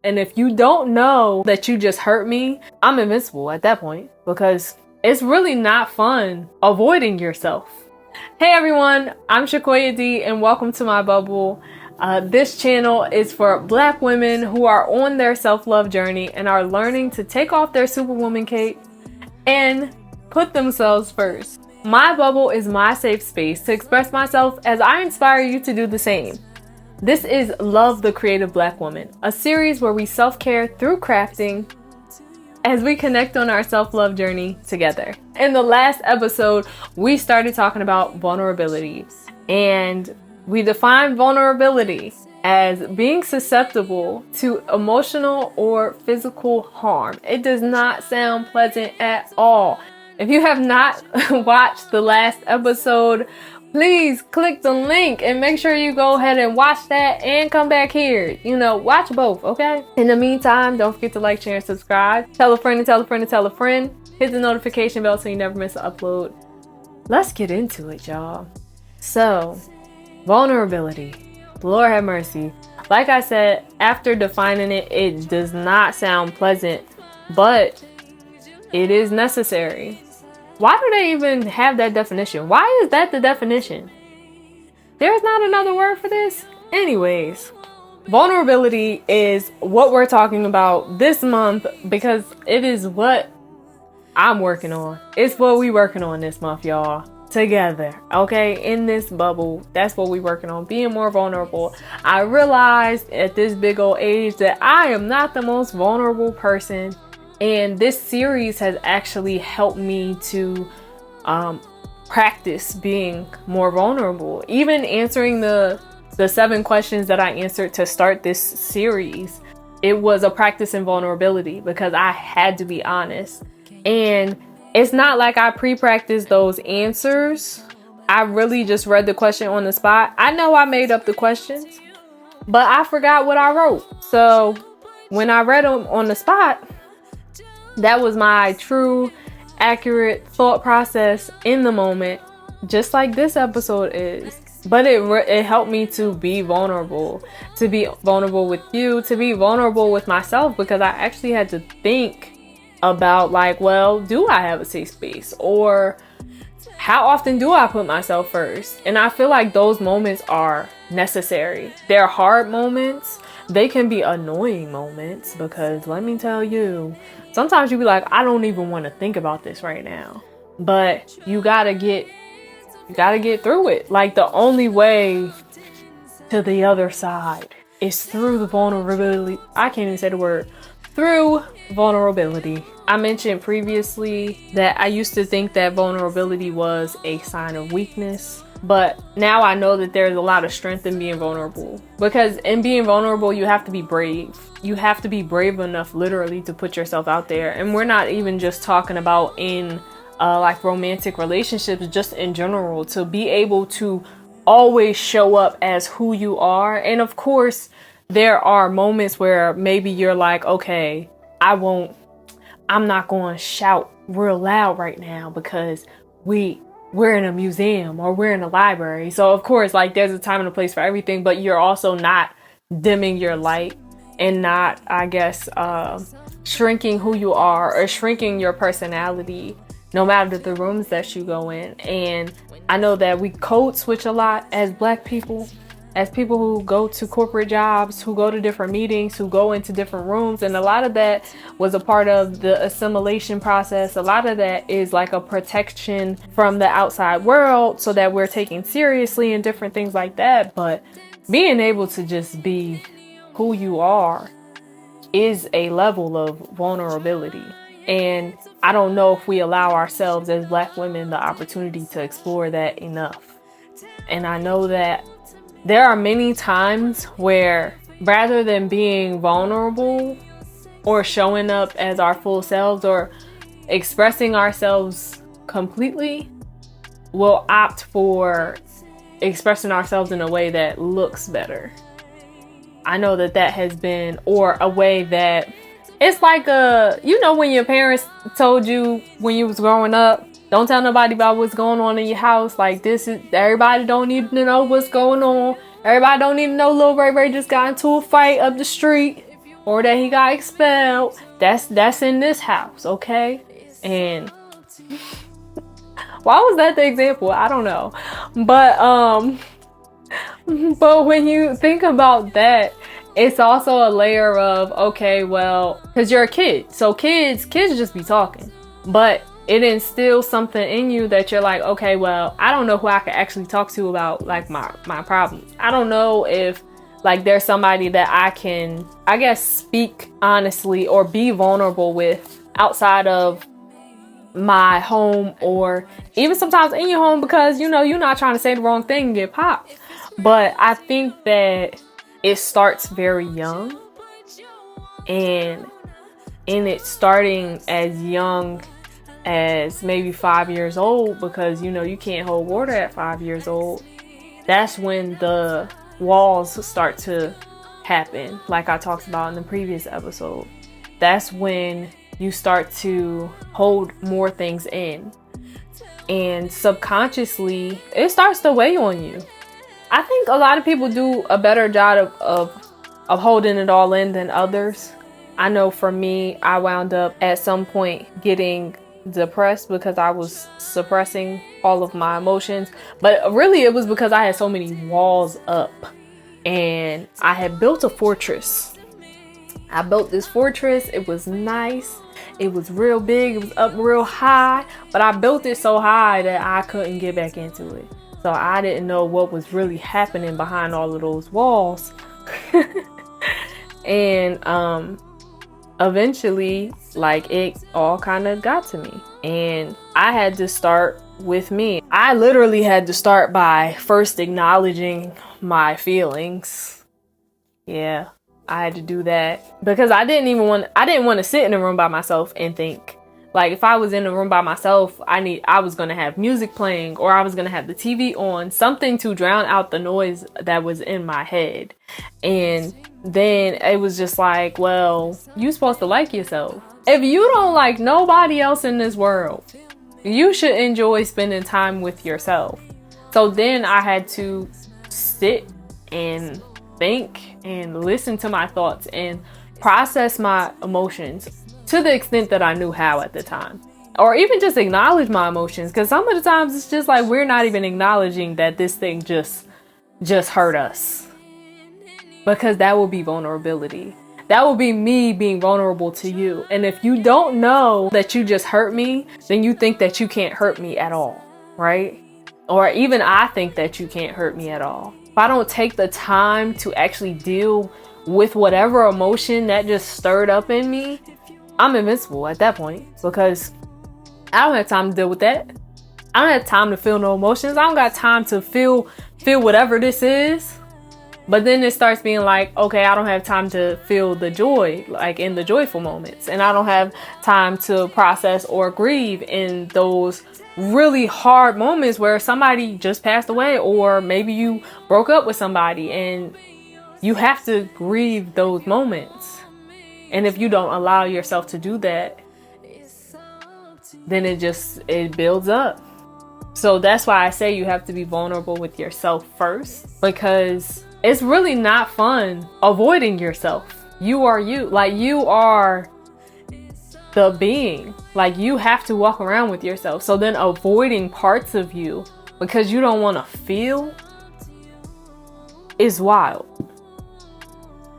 And if you don't know that you just hurt me, I'm invincible at that point, because it's really not fun avoiding yourself. Hey everyone, I'm JusmeShakoyahD and welcome to my bubble. This channel is for Black women who are on their self-love journey and are learning to take off their superwoman cape and put themselves first. My bubble is my safe space to express myself as I inspire you to do the same. This is Love the Creative Black Woman, a series where we self-care through crafting as we connect on our self-love journey together. In the last episode, we started talking about vulnerability, and we defined vulnerability as being susceptible to emotional or physical harm. It does not sound pleasant at all. If you have not watched the last episode, please click the link and make sure you go ahead and watch that and come back here. Watch both, okay? In the meantime, don't forget to like, share, and subscribe. Tell a friend and tell a friend and tell a friend. Hit the notification bell so you never miss an upload. Let's get into it, y'all. So, vulnerability. Lord have mercy. Like I said, after defining it, it does not sound pleasant, but it is necessary. Why do they even have that definition? Why is that the definition? There's not another word for this? Anyways, vulnerability is what we're talking about this month because it is what I'm working on. It's what we working on this month, y'all. Together, okay? In this bubble, that's what we working on. Being more vulnerable. I realized at this big old age that I am not the most vulnerable person. And this series has actually helped me to practice being more vulnerable. Even answering the 7 questions that I answered to start this series, it was a practice in vulnerability because I had to be honest. And it's not like I pre-practiced those answers. I really just read the question on the spot. I know I made up the questions, but I forgot what I wrote. So when I read them on the spot, that was my true, accurate thought process in the moment, just like this episode is. But it helped me to be vulnerable with you, to be vulnerable with myself, because I actually had to think about, like, well, do I have a safe space? Or how often do I put myself first? And I feel like those moments are necessary. They're hard moments. They can be annoying moments because let me tell you, sometimes you be like, I don't even want to think about this right now. But you gotta get through it. Like, the only way to the other side is through the vulnerability. I can't even say the word. Through vulnerability. I mentioned previously that I used to think that vulnerability was a sign of weakness. But now I know that there's a lot of strength in being vulnerable, because in being vulnerable, you have to be brave. You have to be brave enough literally to put yourself out there. And we're not even just talking about in like romantic relationships, just in general, to be able to always show up as who you are. And of course, there are moments where maybe you're like, okay, I'm not going to shout real loud right now because we're in a museum or we're in a library. So of course, like, there's a time and a place for everything, but you're also not dimming your light and not, I guess, shrinking who you are or shrinking your personality, no matter the rooms that you go in. And I know that we code switch a lot as Black people, as people who go to corporate jobs, who go to different meetings, who go into different rooms. And a lot of that was a part of the assimilation process. A lot of that is like a protection from the outside world so that we're taken seriously and different things like that. But being able to just be who you are is a level of vulnerability. And I don't know if we allow ourselves as Black women the opportunity to explore that enough. And I know that there are many times where, rather than being vulnerable or showing up as our full selves or expressing ourselves completely, we'll opt for expressing ourselves in a way that looks better. I know that has been, or a way that it's like when your parents told you when you was growing up, don't tell nobody about what's going on in your house. Like, everybody don't need to know what's going on. Everybody don't need to know Lil Ray Ray just got into a fight up the street. or that he got expelled. That's in this house, okay? And why was that the example? I don't know. But when you think about that, it's also a layer of, okay, well, because you're a kid. So kids just be talking. But it instills something in you that you're like, okay, well, I don't know who I can actually talk to about like my problems. I don't know if like there's somebody that I can, I guess, speak honestly or be vulnerable with outside of my home, or even sometimes in your home, because you know you're not trying to say the wrong thing and get popped. But I think that it starts very young, and in it starting as young as maybe 5 years old, because you know you can't hold water at 5 years old. That's when the walls start to happen, like I talked about in the previous episode. That's when you start to hold more things in, and subconsciously it starts to weigh on you. I think a lot of people do a better job of holding it all in than others. I know for me, I wound up at some point getting depressed because I was suppressing all of my emotions, but really it was because I had so many walls up, and I had built a fortress. I built this fortress. It was nice. It was real big. It was up real high, but I built it so high that I couldn't get back into it. So I didn't know what was really happening behind all of those walls. And eventually, like, it all kind of got to me, and I had to start with me. I literally had to start by first acknowledging my feelings. Yeah, I had to do that because I didn't want to sit in a room by myself and think. Like, if I was in a room by myself, I was going to have music playing, or I was going to have the TV on, something to drown out the noise that was in my head. And then it was just like, well, you're supposed to like yourself. If you don't like nobody else in this world, you should enjoy spending time with yourself. So then I had to sit and think and listen to my thoughts and process my emotions to the extent that I knew how at the time, or even just acknowledge my emotions, because some of the times it's just like we're not even acknowledging that this thing just hurt us, because that will be vulnerability. That will be me being vulnerable to you. And if you don't know that you just hurt me, then you think that you can't hurt me at all, right? Or even I think that you can't hurt me at all. If I don't take the time to actually deal with whatever emotion that just stirred up in me, I'm invincible at that point, because I don't have time to deal with that. I don't have time to feel no emotions. I don't got time to feel whatever this is. But then it starts being like, okay, I don't have time to feel the joy, like in the joyful moments. And I don't have time to process or grieve in those really hard moments where somebody just passed away, or maybe you broke up with somebody and you have to grieve those moments. And if you don't allow yourself to do that, then it builds up. So that's why I say you have to be vulnerable with yourself first, because it's really not fun avoiding yourself. You are you. Like, you are the being. Like, you have to walk around with yourself. So then avoiding parts of you because you don't want to feel is wild.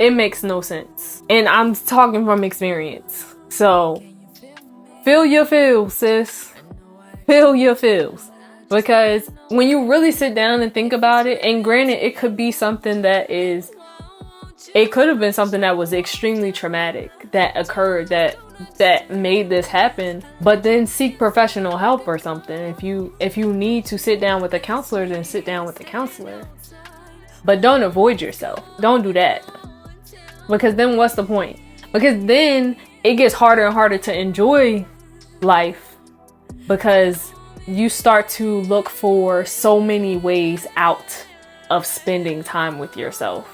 It makes no sense. And I'm talking from experience. So feel your feels, sis. Feel your feels. Because when you really sit down and think about it, and granted, it could be something it could have been something that was extremely traumatic that occurred that made this happen, but then seek professional help or something. If you need to sit down with a counselor, then sit down with a counselor. But don't avoid yourself. Don't do that. Because then what's the point? Because then it gets harder and harder to enjoy life, because you start to look for so many ways out of spending time with yourself.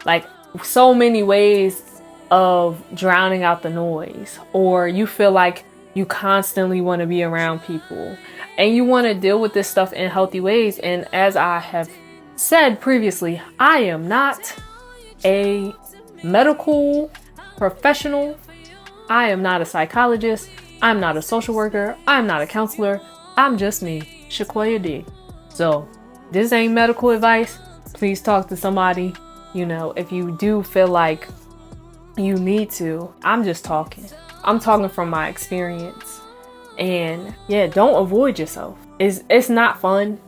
Like, so many ways of drowning out the noise. Or you feel like you constantly want to be around people, and you want to deal with this stuff in healthy ways. And as I have said previously, I am not a medical professional. I am not a psychologist. I'm not a social worker. I'm not a counselor. I'm just me, ShakoyahD. So this ain't medical advice. Please talk to somebody, if you do feel like you need to. I'm just talking. I'm talking from my experience. And yeah, don't avoid yourself. It's not fun.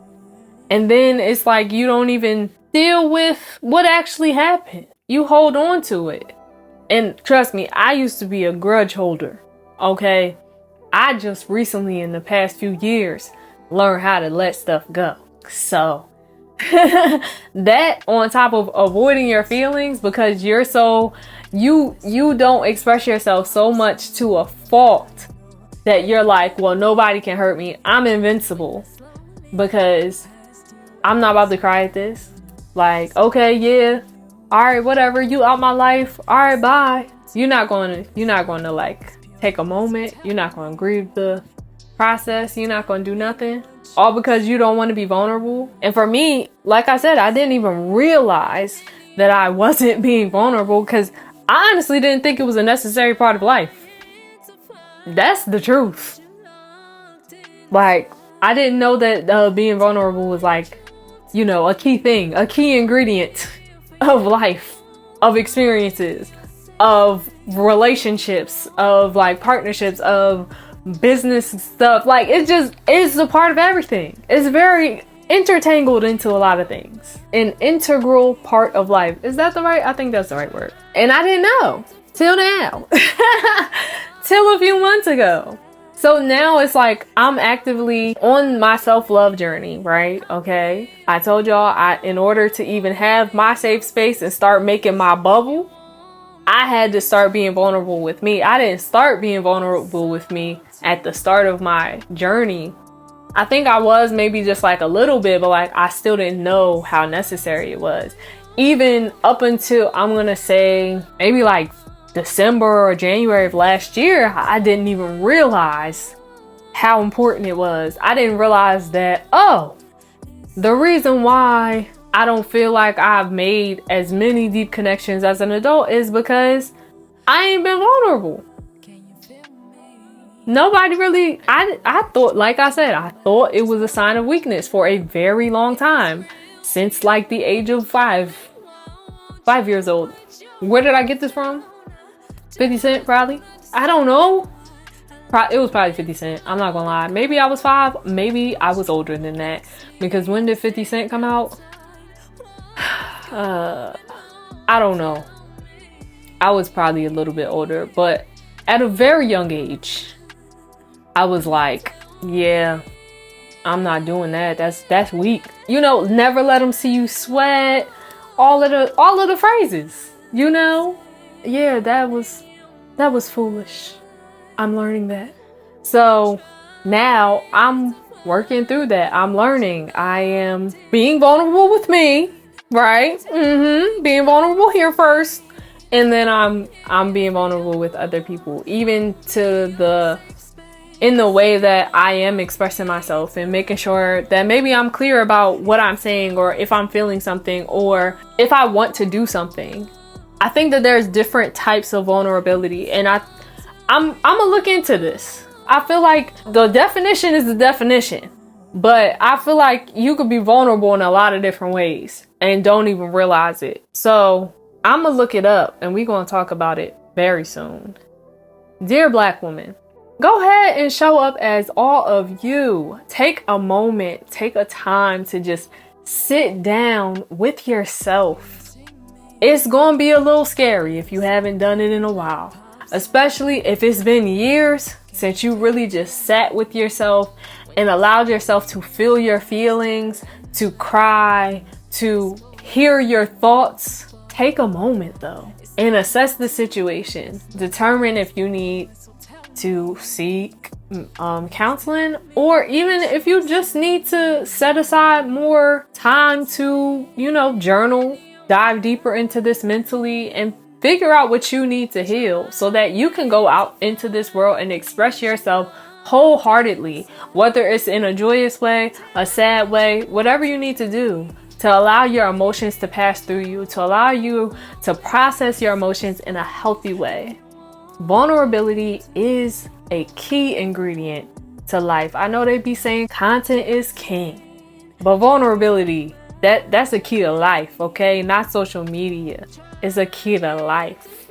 And then it's like you don't even deal with what actually happened. You hold on to it. And trust me, I used to be a grudge holder. Okay? I just recently, in the past few years, learned how to let stuff go. So that on top of avoiding your feelings because you're so you don't express yourself so much to a fault that you're like, well, nobody can hurt me. I'm invincible because I'm not about to cry at this. Like, okay, yeah, all right, whatever, you out my life, all right, bye. You're not going to like take a moment. You're not going to grieve the process. You're not going to do nothing, all because you don't want to be vulnerable. And for me, like I said, I didn't even realize that I wasn't being vulnerable because I honestly didn't think it was a necessary part of life. That's the truth. Like, I didn't know that being vulnerable was like, a key thing, a key ingredient of life, of experiences, of relationships, of like partnerships, of business stuff. Like, it's a part of everything. It's very intertangled into a lot of things. An integral part of life. Is that I think that's the right word. And I didn't know till now. Till a few months ago. So now it's like I'm actively on my self-love journey, right? Okay. I told y'all in order to even have my safe space and start making my bubble, I had to start being vulnerable with me. I didn't start being vulnerable with me at the start of my journey. I think I was maybe just like a little bit, but like I still didn't know how necessary it was. Even up until, I'm going to say maybe like December or January of last year, I didn't even realize how important it was. I didn't realize that, the reason why I don't feel like I've made as many deep connections as an adult is because I ain't been vulnerable. Nobody really, I thought, like I said, I thought it was a sign of weakness for a very long time. Since like the age of 5 years old. Where did I get this from? 50 Cent, probably. I don't know. It was probably 50 Cent. I'm not gonna lie. Maybe I was 5. Maybe I was older than that. Because when did 50 Cent come out? I don't know. I was probably a little bit older. But at a very young age, I was like, yeah, I'm not doing that. That's weak. Never let them see you sweat. All of the phrases. Yeah, that was foolish. I'm learning that. So now I'm working through that. I'm learning. I am being vulnerable with me, right? Being vulnerable here first. And then I'm being vulnerable with other people, even in the way that I am expressing myself and making sure that maybe I'm clear about what I'm saying, or if I'm feeling something, or if I want to do something. I think that there's different types of vulnerability, and I'm gonna look into this. I feel like the definition is the definition, but I feel like you could be vulnerable in a lot of different ways and don't even realize it. So I'm gonna look it up, and we're gonna talk about it very soon. Dear Black woman, go ahead and show up as all of you. Take a moment, take a time to just sit down with yourself. It's gonna be a little scary if you haven't done it in a while, especially if it's been years since you really just sat with yourself and allowed yourself to feel your feelings, to cry, to hear your thoughts. Take a moment though and assess the situation. Determine if you need to seek counseling, or even if you just need to set aside more time to, journal, dive deeper into this mentally, and figure out what you need to heal so that you can go out into this world and express yourself wholeheartedly, whether it's in a joyous way, a sad way, whatever you need to do to allow your emotions to pass through you, to allow you to process your emotions in a healthy way. Vulnerability is a key ingredient to life. I know they be saying content is king, but vulnerability, that's a key to life, okay? Not social media. It's a key to life.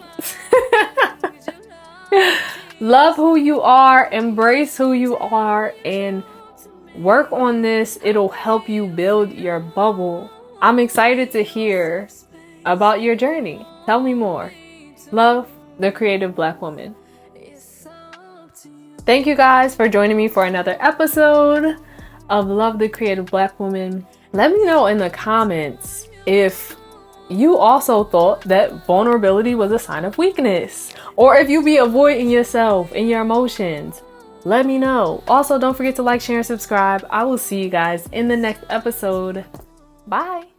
Love who you are, embrace who you are, and work on this. It'll help you build your bubble. I'm excited to hear about your journey. Tell me more. Love, the creative Black woman. Thank you guys for joining me for another episode of Love, the Creative Black Woman. Let me know in the comments if you also thought that vulnerability was a sign of weakness, or if you be avoiding yourself and your emotions. Let me know. Also, don't forget to like, share, and subscribe. I will see you guys in the next episode. Bye.